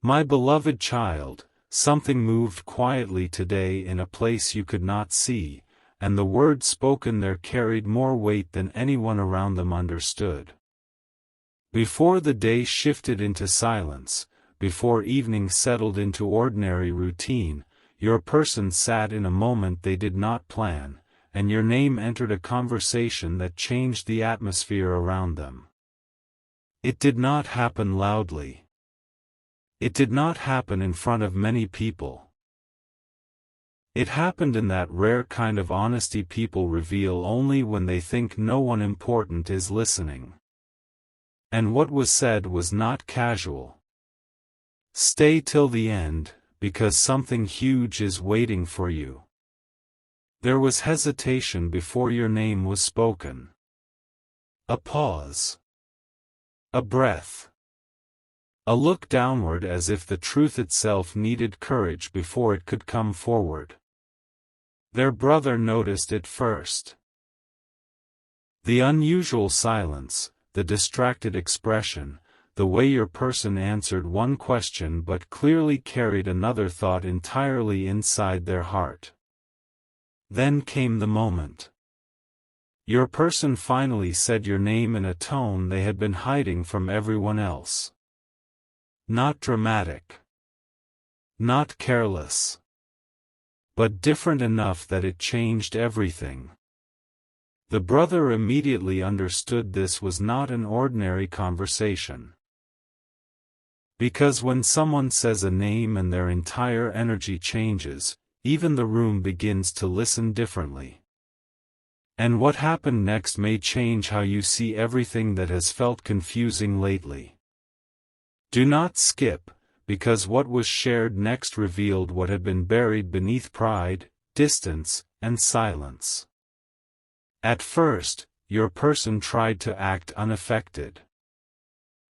My beloved child, something moved quietly today in a place you could not see, and the words spoken there carried more weight than anyone around them understood. Before the day shifted into silence, before evening settled into ordinary routine, your person sat in a moment they did not plan, and your name entered a conversation that changed the atmosphere around them. It did not happen loudly. It did not happen in front of many people. It happened in that rare kind of honesty people reveal only when they think no one important is listening. And what was said was not casual. Stay till the end, because something huge is waiting for you. There was hesitation before your name was spoken. A pause. A breath. A look downward as if the truth itself needed courage before it could come forward. Their brother noticed it first. The unusual silence, the distracted expression, the way your person answered one question but clearly carried another thought entirely inside their heart. Then came the moment. Your person finally said your name in a tone they had been hiding from everyone else. Not dramatic. Not careless. But different enough that it changed everything. The brother immediately understood this was not an ordinary conversation. Because when someone says a name and their entire energy changes, even the room begins to listen differently. And what happened next may change how you see everything that has felt confusing lately. Do not skip, because what was shared next revealed what had been buried beneath pride, distance, and silence. At first, your person tried to act unaffected.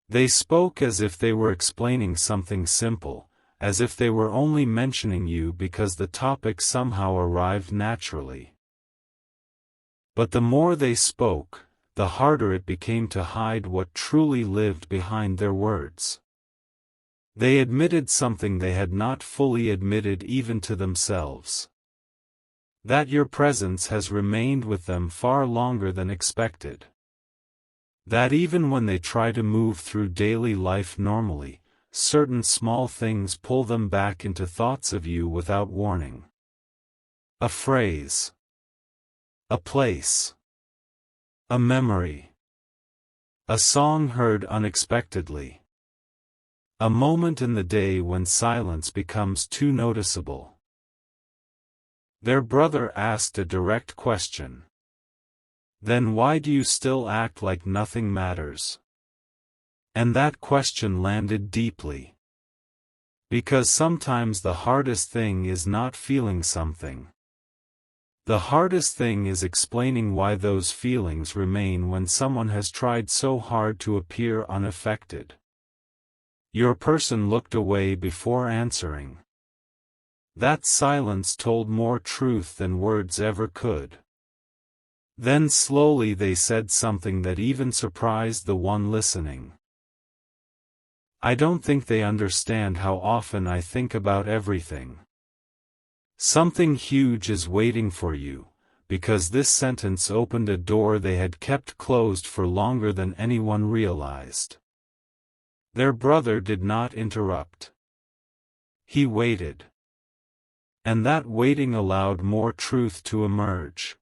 They spoke as if they were explaining something simple, as if they were only mentioning you because the topic somehow arrived naturally. But the more they spoke, the harder it became to hide what truly lived behind their words. They admitted something they had not fully admitted even to themselves. That your presence has remained with them far longer than expected. That even when they try to move through daily life normally, certain small things pull them back into thoughts of you without warning. A phrase. A place. A memory. A song heard unexpectedly. A moment in the day when silence becomes too noticeable. Their brother asked a direct question. Then why do you still act like nothing matters? And that question landed deeply. Because sometimes the hardest thing is not feeling something. The hardest thing is explaining why those feelings remain when someone has tried so hard to appear unaffected. Your person looked away before answering. That silence told more truth than words ever could. Then slowly they said something that even surprised the one listening. I don't think they understand how often I think about everything. Something huge is waiting for you, because this sentence opened a door they had kept closed for longer than anyone realized. Their brother did not interrupt. He waited. And that waiting allowed more truth to emerge.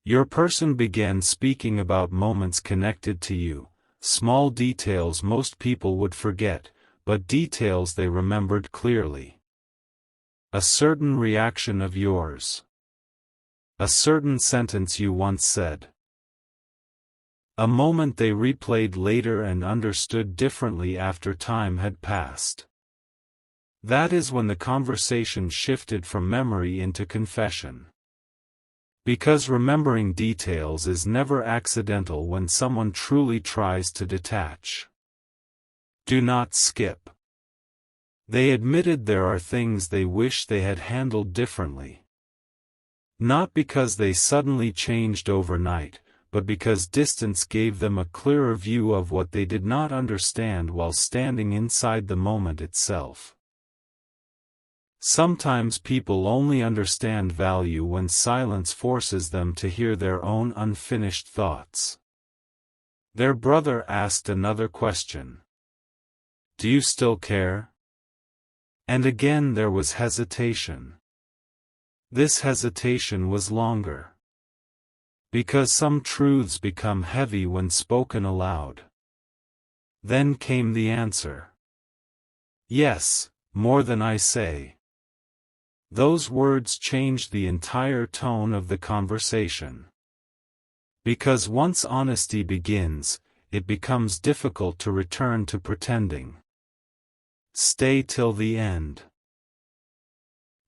Your person began speaking about moments connected to you, small details most people would forget, but details they remembered clearly. A certain reaction of yours. A certain sentence you once said. A moment they replayed later and understood differently after time had passed. That is when the conversation shifted from memory into confession. Because remembering details is never accidental when someone truly tries to detach. Do not skip. They admitted there are things they wish they had handled differently. Not because they suddenly changed overnight, but because distance gave them a clearer view of what they did not understand while standing inside the moment itself. Sometimes people only understand value when silence forces them to hear their own unfinished thoughts. Their brother asked another question. "Do you still care?" And again there was hesitation. This hesitation was longer. Because some truths become heavy when spoken aloud. Then came the answer. "Yes, more than I say." Those words changed the entire tone of the conversation. Because once honesty begins, it becomes difficult to return to pretending. Stay till the end.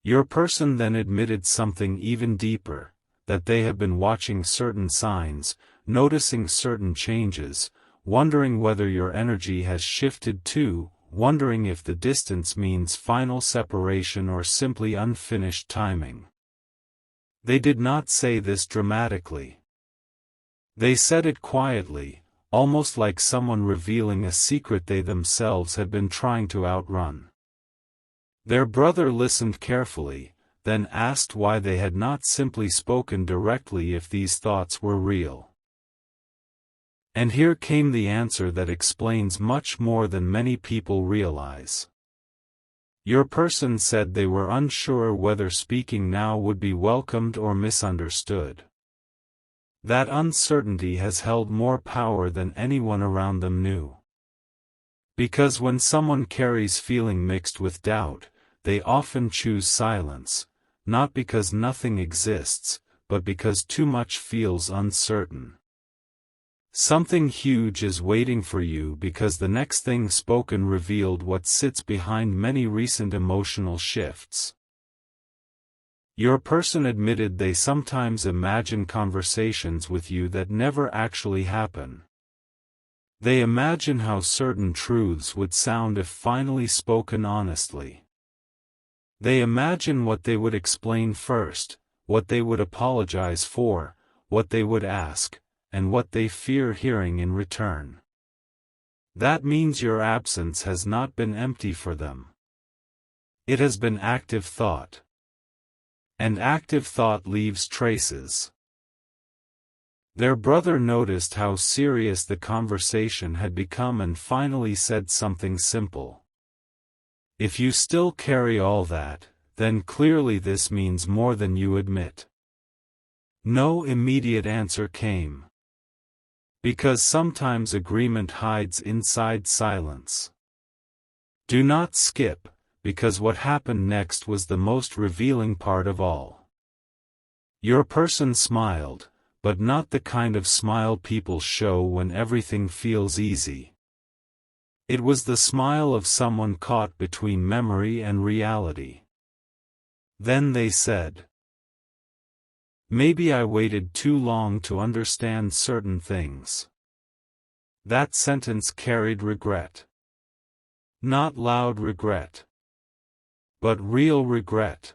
Your person then admitted something even deeper, that they have been watching certain signs, noticing certain changes, wondering whether your energy has shifted too, wondering if the distance means final separation or simply unfinished timing. They did not say this dramatically. They said it quietly, almost like someone revealing a secret they themselves had been trying to outrun. Their brother listened carefully, then asked why they had not simply spoken directly if these thoughts were real. And here came the answer that explains much more than many people realize. Your person said they were unsure whether speaking now would be welcomed or misunderstood. That uncertainty has held more power than anyone around them knew. Because when someone carries feeling mixed with doubt, they often choose silence, not because nothing exists, but because too much feels uncertain. Something huge is waiting for you because the next thing spoken revealed what sits behind many recent emotional shifts. Your person admitted they sometimes imagine conversations with you that never actually happen. They imagine how certain truths would sound if finally spoken honestly. They imagine what they would explain first, what they would apologize for, what they would ask, and what they fear hearing in return. That means your absence has not been empty for them. It has been active thought. And active thought leaves traces. Their brother noticed how serious the conversation had become and finally said something simple. "If you still carry all that, then clearly this means more than you admit." No immediate answer came. Because sometimes agreement hides inside silence. Do not skip, because what happened next was the most revealing part of all. Your person smiled, but not the kind of smile people show when everything feels easy. It was the smile of someone caught between memory and reality. Then they said, "Maybe I waited too long to understand certain things." That sentence carried regret. Not loud regret, but real regret.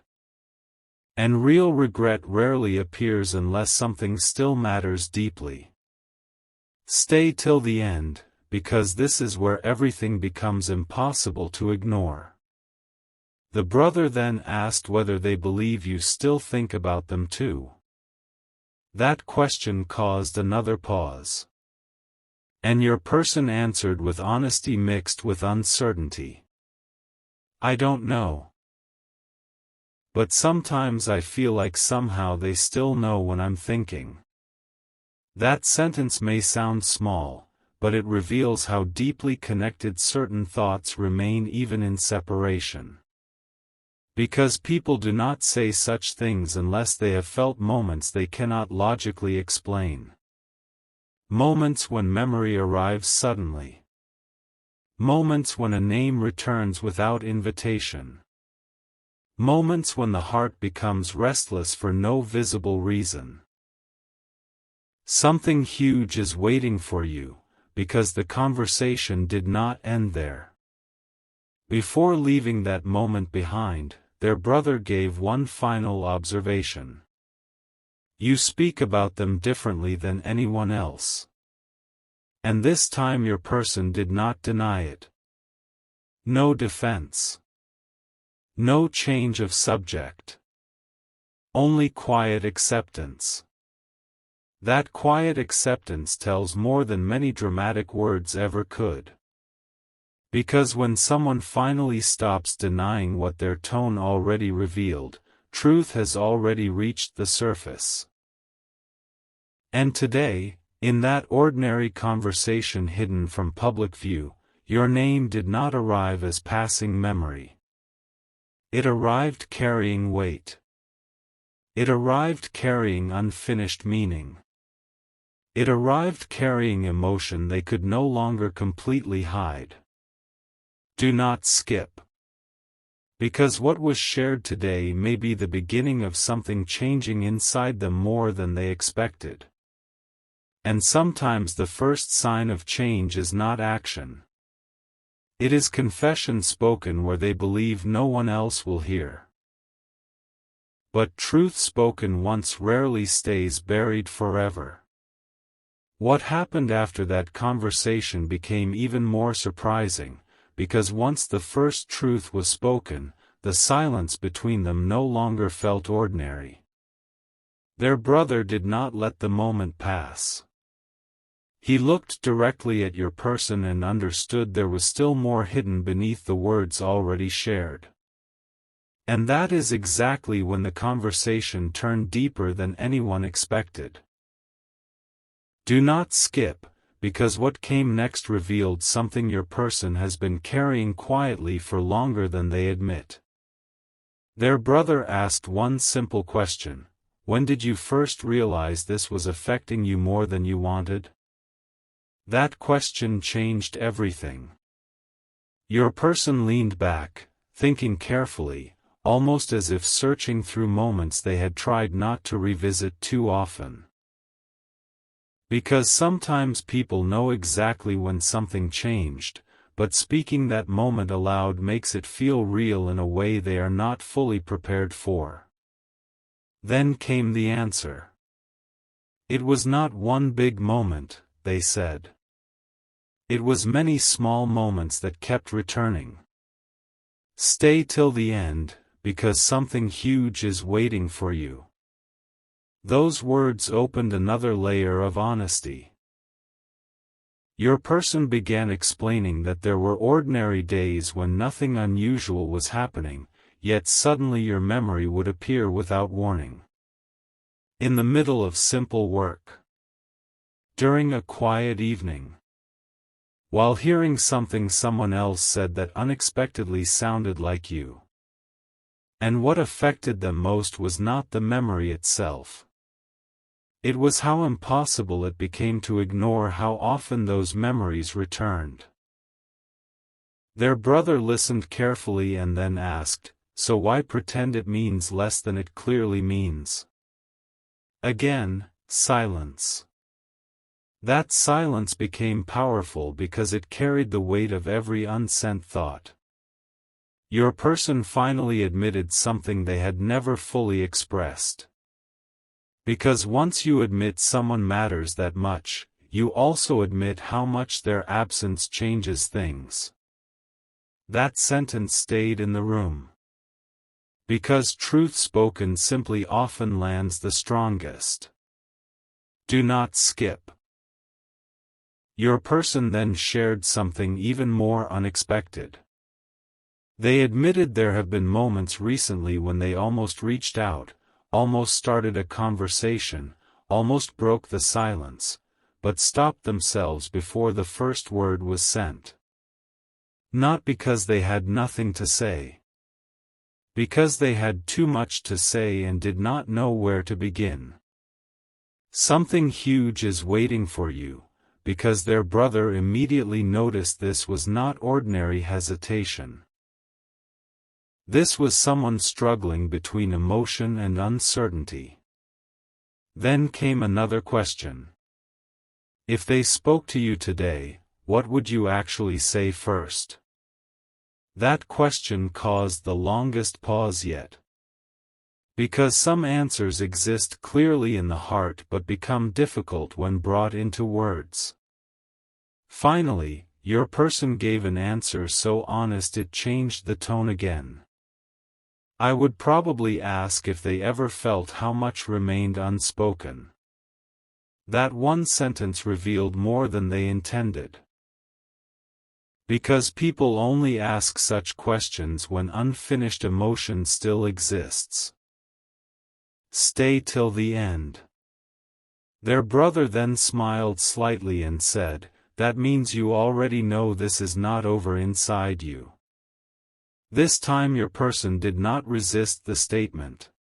And real regret rarely appears unless something still matters deeply. Stay till the end, because this is where everything becomes impossible to ignore. The brother then asked whether they believe you still think about them too. That question caused another pause. And your person answered with honesty mixed with uncertainty. "I don't know. But sometimes I feel like somehow they still know when I'm thinking." That sentence may sound small, but it reveals how deeply connected certain thoughts remain even in separation. Because people do not say such things unless they have felt moments they cannot logically explain. Moments when memory arrives suddenly. Moments when a name returns without invitation. Moments when the heart becomes restless for no visible reason. Something huge is waiting for you, because the conversation did not end there. Before leaving that moment behind, their brother gave one final observation. You speak about them differently than anyone else. And this time your person did not deny it. No defense. No change of subject. Only quiet acceptance. That quiet acceptance tells more than many dramatic words ever could. Because when someone finally stops denying what their tone already revealed, truth has already reached the surface. And today, in that ordinary conversation hidden from public view, your name did not arrive as passing memory. It arrived carrying weight. It arrived carrying unfinished meaning. It arrived carrying emotion they could no longer completely hide. Do not skip. Because what was shared today may be the beginning of something changing inside them more than they expected. And sometimes the first sign of change is not action. It is confession spoken where they believe no one else will hear. But truth spoken once rarely stays buried forever. What happened after that conversation became even more surprising, because once the first truth was spoken, the silence between them no longer felt ordinary. Their brother did not let the moment pass. He looked directly at your person and understood there was still more hidden beneath the words already shared. And that is exactly when the conversation turned deeper than anyone expected. Do not skip, because what came next revealed something your person has been carrying quietly for longer than they admit. Their brother asked one simple question: when did you first realize this was affecting you more than you wanted? That question changed everything. Your person leaned back, thinking carefully, almost as if searching through moments they had tried not to revisit too often. Because sometimes people know exactly when something changed, but speaking that moment aloud makes it feel real in a way they are not fully prepared for. Then came the answer. It was not one big moment, they said. It was many small moments that kept returning. Stay till the end, because something huge is waiting for you. Those words opened another layer of honesty. Your person began explaining that there were ordinary days when nothing unusual was happening, yet suddenly your memory would appear without warning. In the middle of simple work. During a quiet evening. While hearing something someone else said that unexpectedly sounded like you. And what affected them most was not the memory itself. It was how impossible it became to ignore how often those memories returned. Their brother listened carefully and then asked, "So why pretend it means less than it clearly means?" Again, silence. That silence became powerful because it carried the weight of every unsent thought. Your person finally admitted something they had never fully expressed. Because once you admit someone matters that much, you also admit how much their absence changes things. That sentence stayed in the room. Because truth spoken simply often lands the strongest. Do not skip. Your person then shared something even more unexpected. They admitted there have been moments recently when they almost reached out, almost started a conversation, almost broke the silence, but stopped themselves before the first word was sent. Not because they had nothing to say. Because they had too much to say and did not know where to begin. Something huge is waiting for you, because their brother immediately noticed this was not ordinary hesitation. This was someone struggling between emotion and uncertainty. Then came another question. If they spoke to you today, what would you actually say first? That question caused the longest pause yet. Because some answers exist clearly in the heart but become difficult when brought into words. Finally, your person gave an answer so honest it changed the tone again. I would probably ask if they ever felt how much remained unspoken. That one sentence revealed more than they intended. Because people only ask such questions when unfinished emotion still exists. Stay till the end. Their brother then smiled slightly and said, "That means you already know this is not over inside you." This time your person did not resist the statement.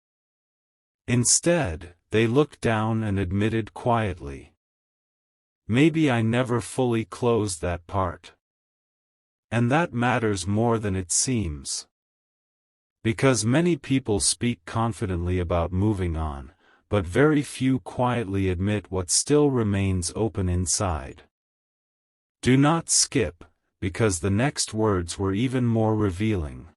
Instead, they looked down and admitted quietly, "Maybe I never fully closed that part." And that matters more than it seems. Because many people speak confidently about moving on, but very few quietly admit what still remains open inside. Do not skip, because the next words were even more revealing.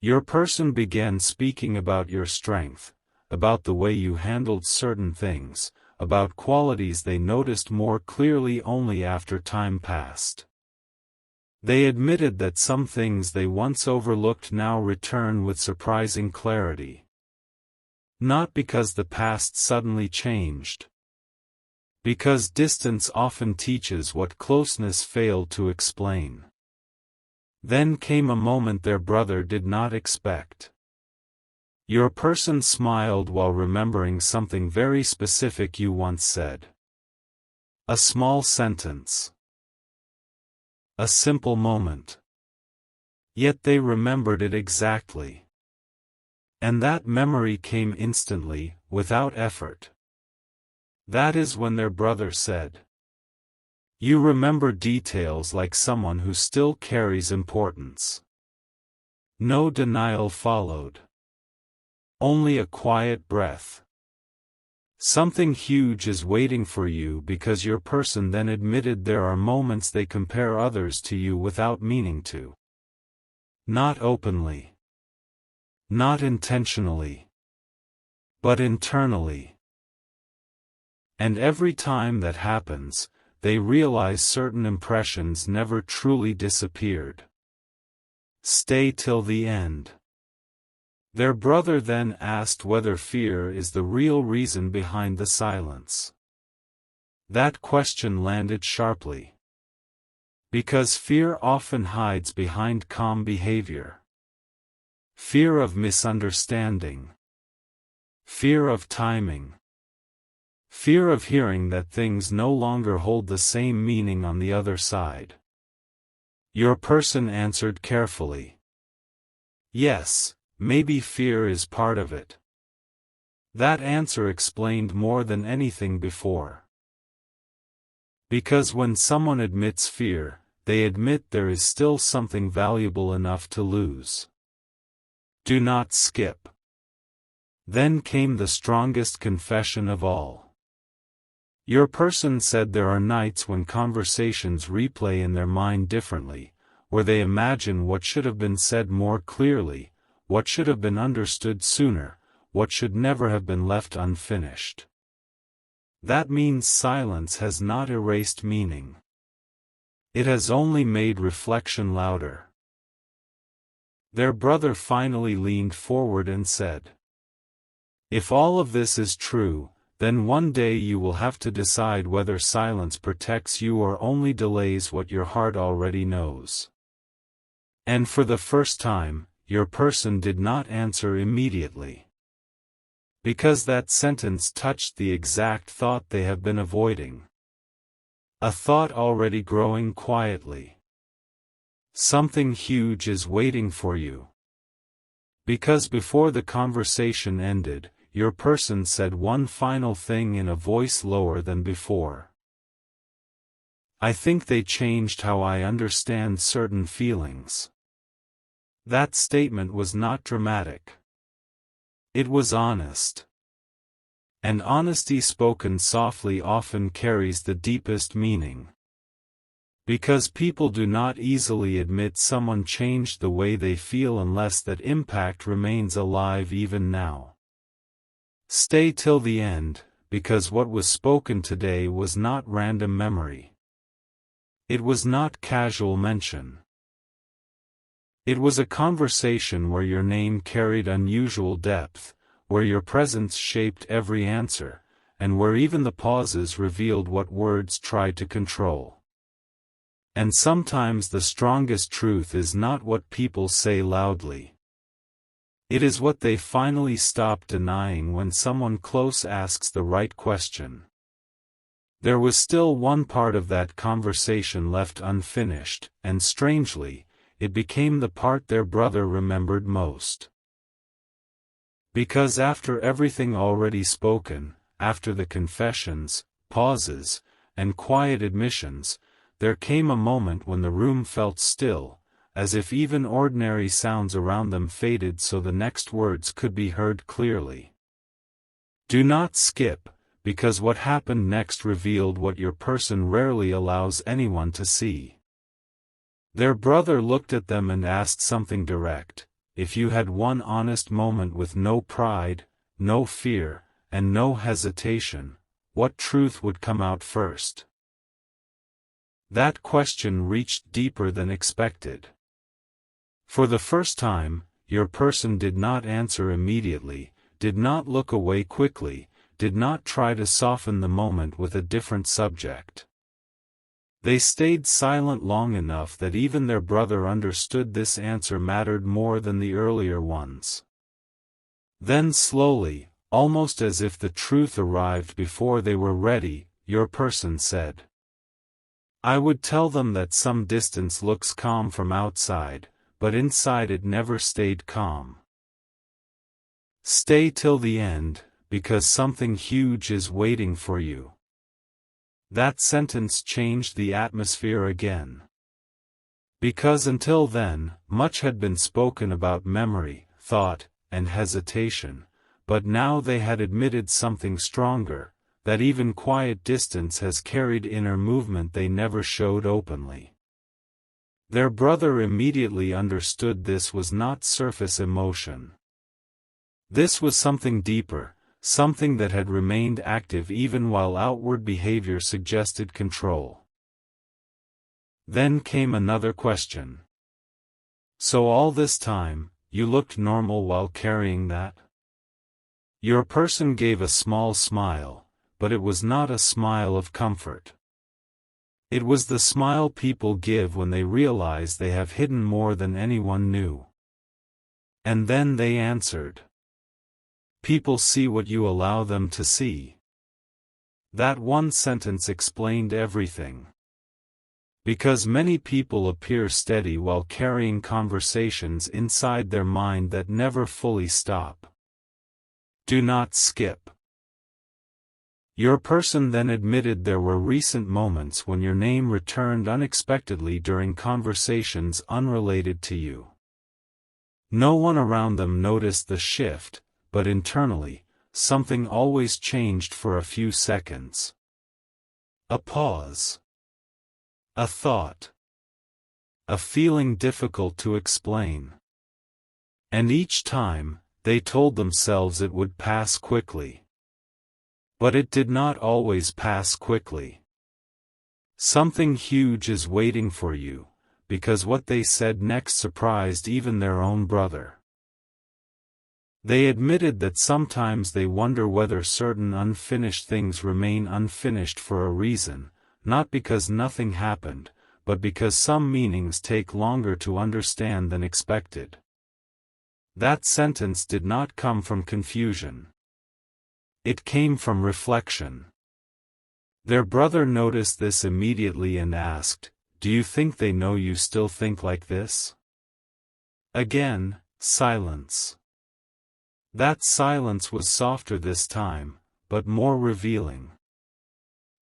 Your person began speaking about your strength, about the way you handled certain things, about qualities they noticed more clearly only after time passed. They admitted that some things they once overlooked now return with surprising clarity. Not because the past suddenly changed. Because distance often teaches what closeness failed to explain. Then came a moment their brother did not expect. Your person smiled while remembering something very specific you once said. A small sentence. A simple moment. Yet they remembered it exactly. And that memory came instantly, without effort. That is when their brother said, "You remember details like someone who still carries importance." No denial followed. Only a quiet breath. Something huge is waiting for you because your person then admitted there are moments they compare others to you without meaning to. Not openly. Not intentionally. But internally. And every time that happens, they realize certain impressions never truly disappeared. Stay till the end. Their brother then asked whether fear is the real reason behind the silence. That question landed sharply. Because fear often hides behind calm behavior. Fear of misunderstanding. Fear of timing. Fear of hearing that things no longer hold the same meaning on the other side. Your person answered carefully. Yes. Maybe fear is part of it. That answer explained more than anything before. Because when someone admits fear, they admit there is still something valuable enough to lose. Do not skip. Then came the strongest confession of all. Your person said there are nights when conversations replay in their mind differently, where they imagine what should have been said more clearly, what should have been understood sooner, what should never have been left unfinished. That means silence has not erased meaning. It has only made reflection louder. Their brother finally leaned forward and said, "If all of this is true, then one day you will have to decide whether silence protects you or only delays what your heart already knows." And for the first time, your person did not answer immediately. Because that sentence touched the exact thought they have been avoiding. A thought already growing quietly. Something huge is waiting for you. Because before the conversation ended, your person said one final thing in a voice lower than before. "I think they changed how I understand certain feelings." That statement was not dramatic. It was honest. And honesty spoken softly often carries the deepest meaning. Because people do not easily admit someone changed the way they feel unless that impact remains alive even now. Stay till the end, because what was spoken today was not random memory. It was not casual mention. It was a conversation where your name carried unusual depth, where your presence shaped every answer, and where even the pauses revealed what words tried to control. And sometimes the strongest truth is not what people say loudly. It is what they finally stop denying when someone close asks the right question. There was still one part of that conversation left unfinished, and strangely, it became the part their brother remembered most. Because after everything already spoken, after the confessions, pauses, and quiet admissions, there came a moment when the room felt still, as if even ordinary sounds around them faded so the next words could be heard clearly. Do not skip, because what happened next revealed what your person rarely allows anyone to see. Their brother looked at them and asked something direct. If you had one honest moment with no pride, no fear, and no hesitation, what truth would come out first? That question reached deeper than expected. For the first time, your person did not answer immediately, did not look away quickly, did not try to soften the moment with a different subject. They stayed silent long enough that even their brother understood this answer mattered more than the earlier ones. Then slowly, almost as if the truth arrived before they were ready, your person said, I would tell them that some distance looks calm from outside, but inside it never stayed calm. Stay till the end, because something huge is waiting for you. That sentence changed the atmosphere again. Because until then, much had been spoken about memory, thought, and hesitation, but now they had admitted something stronger, that even quiet distance has carried inner movement they never showed openly. Their brother immediately understood this was not surface emotion. This was something deeper, something that had remained active even while outward behavior suggested control. Then came another question. So all this time, you looked normal while carrying that? Your person gave a small smile, but it was not a smile of comfort. It was the smile people give when they realize they have hidden more than anyone knew. And then they answered. People see what you allow them to see. That one sentence explained everything. Because many people appear steady while carrying conversations inside their mind that never fully stop. Do not skip. Your person then admitted there were recent moments when your name returned unexpectedly during conversations unrelated to you. No one around them noticed the shift, but internally, something always changed for a few seconds. A pause. A thought. A feeling difficult to explain. And each time, they told themselves it would pass quickly. But it did not always pass quickly. Something huge is waiting for you, because what they said next surprised even their own brother. They admitted that sometimes they wonder whether certain unfinished things remain unfinished for a reason, not because nothing happened, but because some meanings take longer to understand than expected. That sentence did not come from confusion. It came from reflection. Their brother noticed this immediately and asked, Do you think they know you still think like this? Again, silence. That silence was softer this time, but more revealing.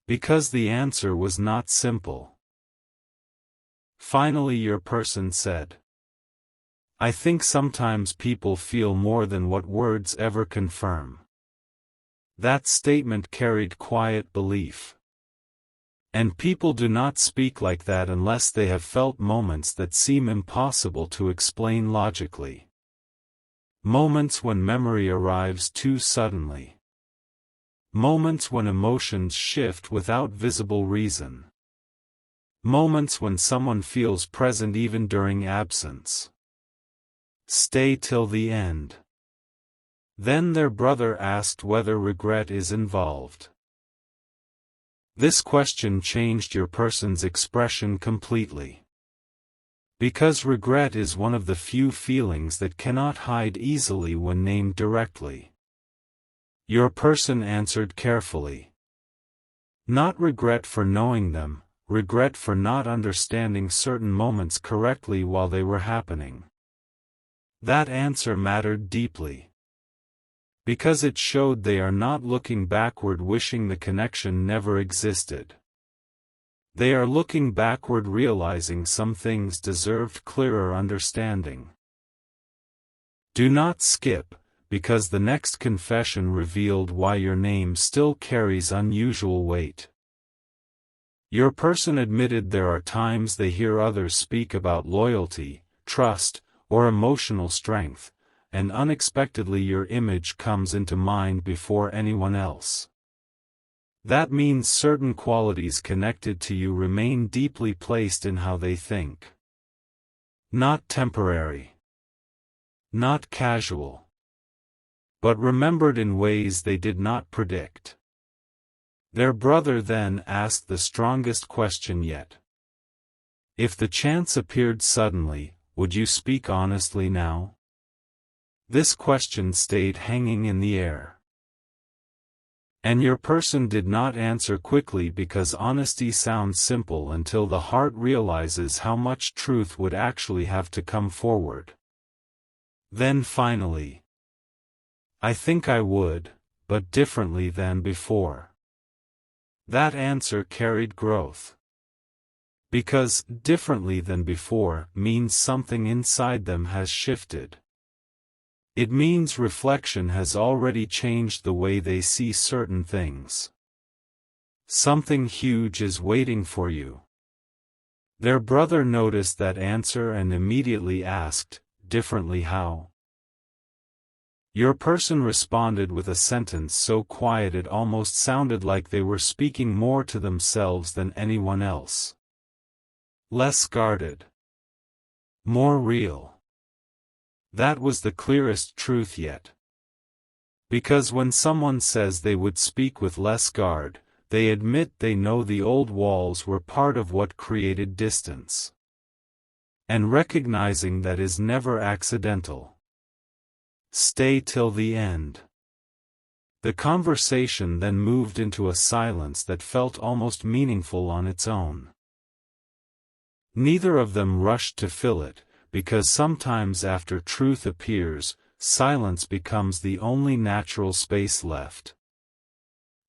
Because the answer was not simple. Finally your person said, I think sometimes people feel more than what words ever confirm. That statement carried quiet belief. And people do not speak like that unless they have felt moments that seem impossible to explain logically. Moments when memory arrives too suddenly. Moments when emotions shift without visible reason. Moments when someone feels present even during absence. Stay till the end. Then their brother asked whether regret is involved. This question changed your person's expression completely. Because regret is one of the few feelings that cannot hide easily when named directly. Your person answered carefully. Not regret for knowing them, regret for not understanding certain moments correctly while they were happening. That answer mattered deeply. Because it showed they are not looking backward wishing the connection never existed. They are looking backward realizing some things deserved clearer understanding. Do not skip, because the next confession revealed why your name still carries unusual weight. Your person admitted there are times they hear others speak about loyalty, trust, or emotional strength, and unexpectedly your image comes into mind before anyone else. That means certain qualities connected to you remain deeply placed in how they think. Not temporary. Not casual. But remembered in ways they did not predict. Their brother then asked the strongest question yet. If the chance appeared suddenly, would you speak honestly now? This question stayed hanging in the air. And your person did not answer quickly because honesty sounds simple until the heart realizes how much truth would actually have to come forward. Then finally, I think I would, but differently than before. That answer carried growth. Because differently than before means something inside them has shifted. It means reflection has already changed the way they see certain things. Something huge is waiting for you. Their brother noticed that answer and immediately asked, differently how? Your person responded with a sentence so quiet it almost sounded like they were speaking more to themselves than anyone else. Less guarded. More real. That was the clearest truth yet. Because when someone says they would speak with less guard, they admit they know the old walls were part of what created distance. And recognizing that is never accidental. Stay till the end. The conversation then moved into a silence that felt almost meaningful on its own. Neither of them rushed to fill it, because sometimes after truth appears, silence becomes the only natural space left.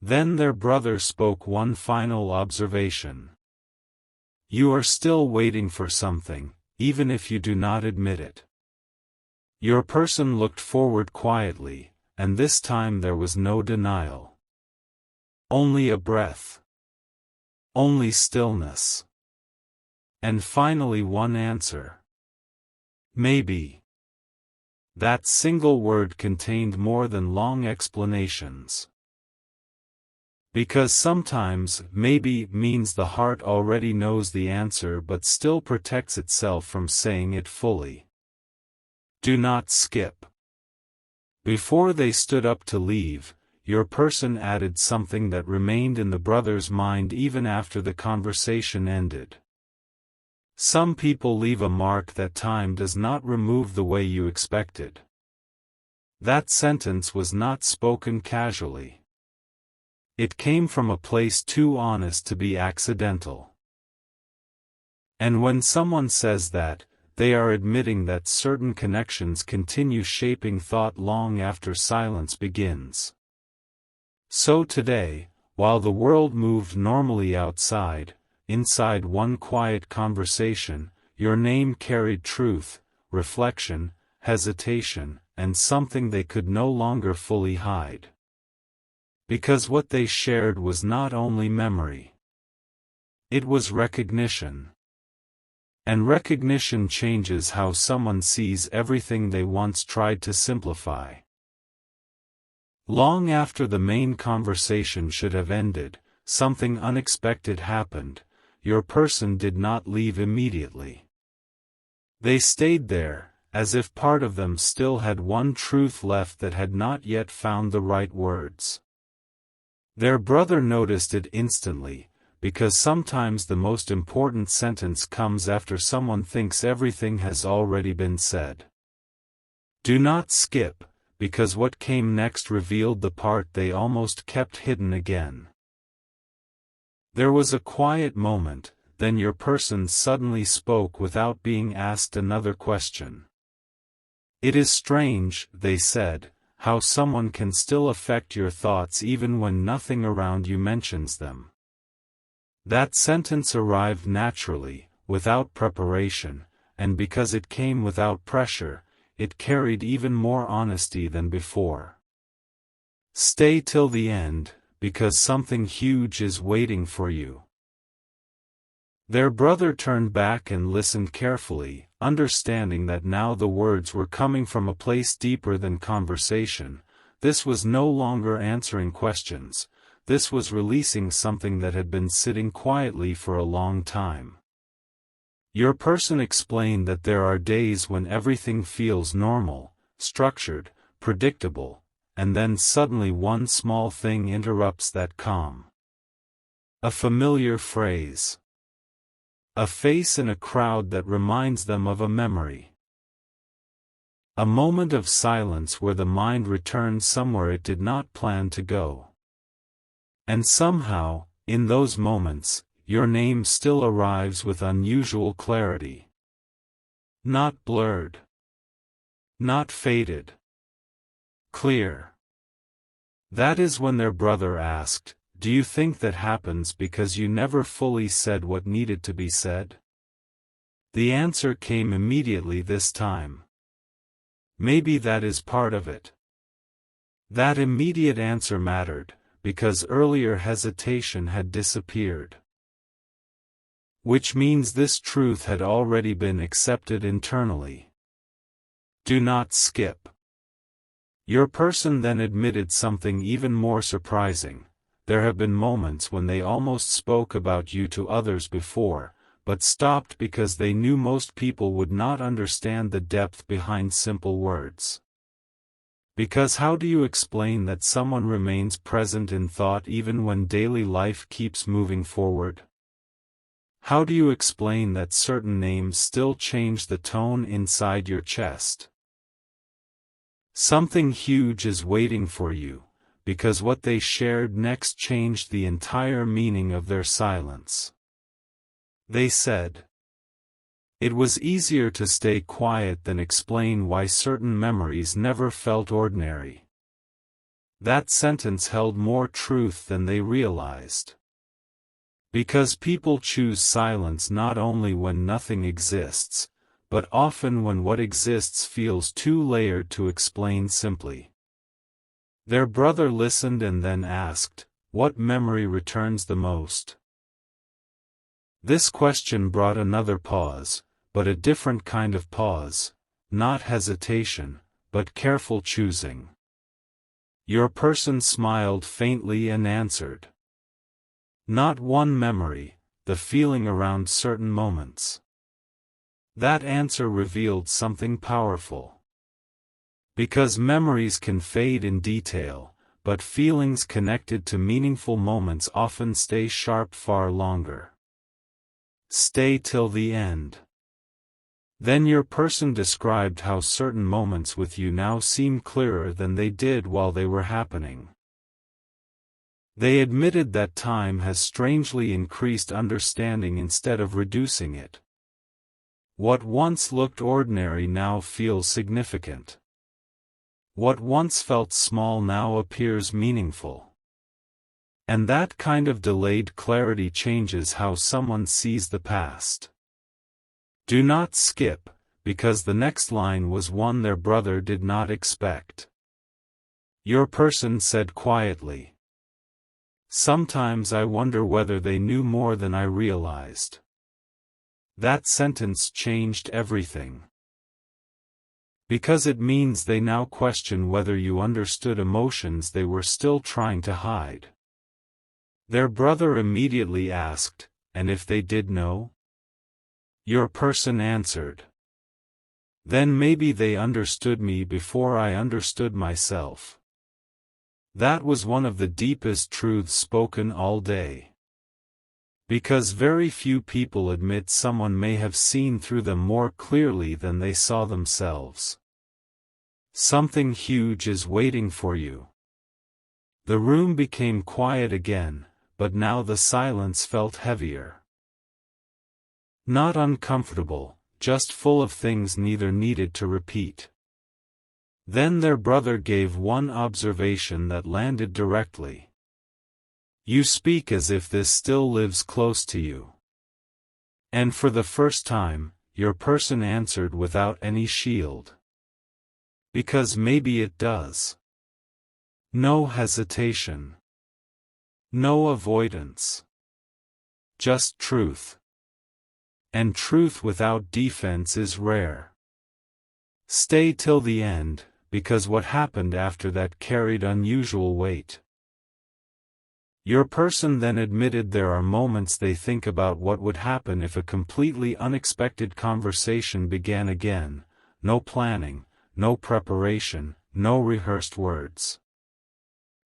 Then their brother spoke one final observation. You are still waiting for something, even if you do not admit it. Your person looked forward quietly, and this time there was no denial. Only a breath. Only stillness. And finally one answer. Maybe. That single word contained more than long explanations. Because sometimes maybe means the heart already knows the answer but still protects itself from saying it fully. Do not skip. Before they stood up to leave, your person added something that remained in the brother's mind even after the conversation ended. Some people leave a mark that time does not remove the way you expected. That sentence was not spoken casually. It came from a place too honest to be accidental. And when someone says that, they are admitting that certain connections continue shaping thought long after silence begins. So today, while the world moved normally outside, inside one quiet conversation, your name carried truth, reflection, hesitation, and something they could no longer fully hide. Because what they shared was not only memory. It was recognition. And recognition changes how someone sees everything they once tried to simplify. Long after the main conversation should have ended, something unexpected happened. Your person did not leave immediately. They stayed there, as if part of them still had one truth left that had not yet found the right words. Their brother noticed it instantly, because sometimes the most important sentence comes after someone thinks everything has already been said. Do not skip, because what came next revealed the part they almost kept hidden again. There was a quiet moment, then your person suddenly spoke without being asked another question. It is strange, they said, how someone can still affect your thoughts even when nothing around you mentions them. That sentence arrived naturally, without preparation, and because it came without pressure, it carried even more honesty than before. Stay till the end, because something huge is waiting for you. Their brother turned back and listened carefully, understanding that now the words were coming from a place deeper than conversation. This was no longer answering questions, this was releasing something that had been sitting quietly for a long time. Your person explained that there are days when everything feels normal, structured, predictable, and then suddenly one small thing interrupts that calm. A familiar phrase. A face in a crowd that reminds them of a memory. A moment of silence where the mind returns somewhere it did not plan to go. And somehow, in those moments, your name still arrives with unusual clarity. Not blurred. Not faded. Clear. That is when their brother asked, "Do you think that happens because you never fully said what needed to be said?" The answer came immediately this time. Maybe that is part of it. That immediate answer mattered, because earlier hesitation had disappeared. Which means this truth had already been accepted internally. Do not skip. Your person then admitted something even more surprising. There have been moments when they almost spoke about you to others before, but stopped because they knew most people would not understand the depth behind simple words. Because how do you explain that someone remains present in thought even when daily life keeps moving forward? How do you explain that certain names still change the tone inside your chest? Something huge is waiting for you, because what they shared next changed the entire meaning of their silence. They said, "It was easier to stay quiet than explain why certain memories never felt ordinary." That sentence held more truth than they realized. Because people choose silence not only when nothing exists, but often when what exists feels too layered to explain simply. Their brother listened and then asked, "What memory returns the most?" This question brought another pause, but a different kind of pause, not hesitation, but careful choosing. Your person smiled faintly and answered. Not one memory, the feeling around certain moments. That answer revealed something powerful. Because memories can fade in detail, but feelings connected to meaningful moments often stay sharp far longer. Stay till the end. Then your person described how certain moments with you now seem clearer than they did while they were happening. They admitted that time has strangely increased understanding instead of reducing it. What once looked ordinary now feels significant. What once felt small now appears meaningful. And that kind of delayed clarity changes how someone sees the past. Do not skip, because the next line was one their brother did not expect. Your person said quietly. Sometimes I wonder whether they knew more than I realized. That sentence changed everything. Because it means they now question whether you understood emotions they were still trying to hide. Their brother immediately asked, and if they did know? Your person answered. Then maybe they understood me before I understood myself. That was one of the deepest truths spoken all day. Because very few people admit someone may have seen through them more clearly than they saw themselves. Something huge is waiting for you. The room became quiet again, but now the silence felt heavier. Not uncomfortable, just full of things neither needed to repeat. Then their brother gave one observation that landed directly. You speak as if this still lives close to you. And for the first time, your person answered without any shield. Because maybe it does. No hesitation. No avoidance. Just truth. And truth without defense is rare. Stay till the end, because what happened after that carried unusual weight. Your person then admitted there are moments they think about what would happen if a completely unexpected conversation began again, no planning, no preparation, no rehearsed words.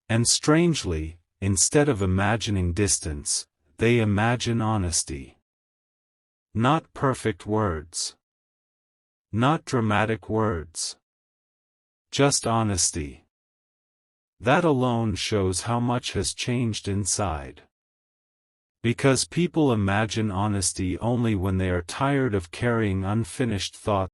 And strangely, instead of imagining distance, they imagine honesty. Not perfect words. Not dramatic words. Just honesty. That alone shows how much has changed inside. Because people imagine honesty only when they are tired of carrying unfinished thoughts.